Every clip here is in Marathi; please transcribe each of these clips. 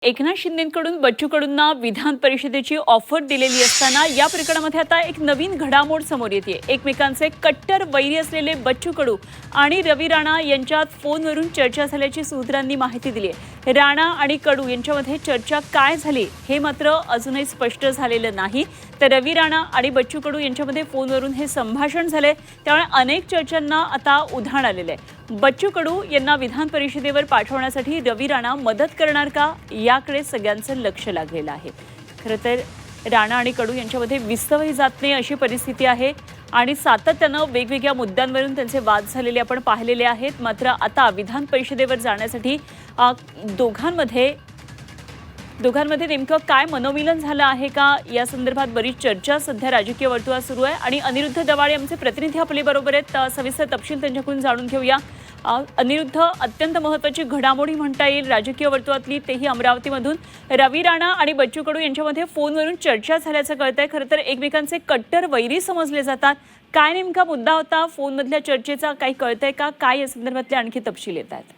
एकनाथ शिंदेंकडून बच्चू कडूंना विधान परिषदेची ऑफर दिलेली असताना या प्रकरणामध्ये आता एक नवीन घडामोड समोर येते। एकमेकांचे कट्टर वैरी असलेले बच्चू कडू आणि रवी राणा यांच्यात फोनवरून चर्चा झाल्याची सूत्रांनी माहिती दिली आहे। राणा आणि कडू यांच्यामध्ये चर्चा काय झाली हे मात्र अजूनही स्पष्ट झालेलं नाही। तर रवी राणा आणि बच्चू कडू यांच्यामध्ये फोनवरून हे संभाषण झाले, त्यामुळे अनेक चर्चांना आता उधाण आलेलं आहे। बच्चू कडू यांना विधान परिषदेवर पाठवण्यासाठी रवी राणा मदत करणार का याकडे सगळ्यांचं लक्ष लागलेलं आहे। खरं तर राणा आणि कडू यांच्यामध्ये विस्तवही जात नाही अशी परिस्थिती आहे आणि सातत्यानं वेगवेगळ्या मुद्द्यांवरून त्यांचे वाद झालेले आपण पाहिलेले आहेत। मात्र आता विधान परिषदेवर जाण्यासाठी दोघांमध्ये नेमकं काय मनोमिलन झालं आहे का या संदर्भात बरीच चर्चा सध्या राजकीय वर्तुळात सुरू आहे आणि अनिरुद्ध दवाळे आमचे प्रतिनिधी आपल्या बरोबर आहेत। सविस्तर तपशील त्यांच्याकडून जाणून घेऊया। अनिरुद्ध, अत्यंत महत्त्वाची घडामोडी म्हणता येईल राजकीय वर्तुळातली, तेही अमरावतीमधून रवी राणा आणि बच्चू कडू यांच्यामध्ये फोनवरून चर्चा झाल्याचं कळतंय। खरं तर एकमेकांचे कट्टर वैरी समजले जातात। काय नेमका मुद्दा होता फोनमधल्या चर्चेचा, काही कळतंय का? काय या संदर्भातले आणखी तपशील येत आहेत?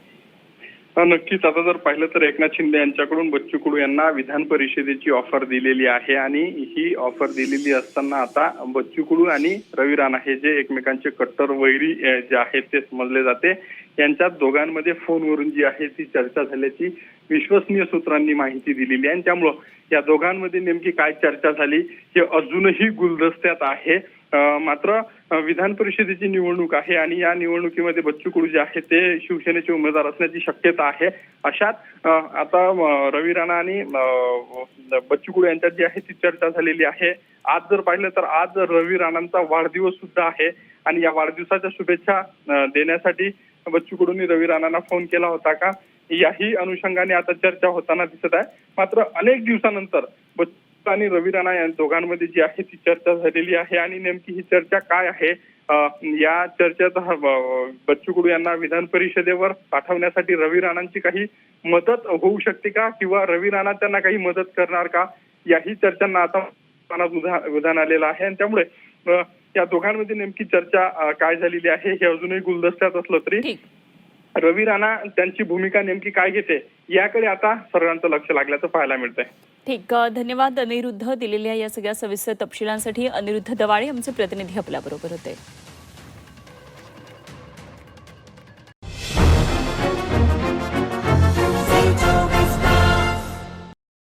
नक्कीच आता जर पाहिलं तर एकनाथ शिंदे यांच्याकडून बच्चू कडू यांना विधान परिषदेची ऑफर दिलेली आहे आणि ही ऑफर दिलेली असताना आता बच्चू कडू आणि रवी राणा हे जे एकमेकांचे कट्टर वैरी जे आहेत ते समजले जाते, यांच्यात दोघांमध्ये फोनवरून जी आहे ती चर्चा झाल्याची विश्वसनीय सूत्रांनी माहिती दिलेली आहे। त्यामुळं या दोघांमध्ये नेमकी काय चर्चा झाली हे अजूनही गुलदस्त्यात आहे। मात्र विधान परिषदेची निवडणूक आहे आणि या निवडणुकीमध्ये बच्चू कडू जे आहे ते शिवसेनेचे उमेदवार असण्याची शक्यता आहे। अशात आता रवी राणा आणि बच्चू कडू यांच्यात जी आहे ती चर्चा झालेली आहे। आज जर पाहिलं तर आज रवी राणांचा वाढदिवस सुद्धा आहे आणि या वाढदिवसाच्या शुभेच्छा देण्यासाठी बच्चू कडूंनी रवी राणांना फोन केला होता का, याही अनुषंगाने आता चर्चा होताना दिसत आहे। मात्र अनेक दिवसानंतर बच्चू आणि रवी राणा या दोघांमध्ये जी आहे ती चर्चा झालेली आहे आणि नेमकी ही चर्चा काय आहे, या चर्चेत बच्चू कडू यांना विधान परिषदेवर पाठवण्यासाठी रवी राणांची काही मदत होऊ शकते का किंवा रवी राणा त्यांना काही मदत करणार का, याही चर्चांना आता उधाण आलेलं आहे। आणि त्यामुळे या दोघांमध्ये नेमकी चर्चा काय झालेली आहे हे अजूनही गुलदस्त्यात असलं तरी रवी राणा त्यांची भूमिका नेमकी काय घेते याकडे आता सर्वांचं लक्ष लागल्याचं पाहायला मिळतंय। ठीक, धन्यवाद अनिरुद्ध दिलेल्या या सगळ्या सविस्तर तपशिलांसाठी। अनिरुद्ध दवाळे आमचे प्रतिनिधी आपल्या बरोबर होते।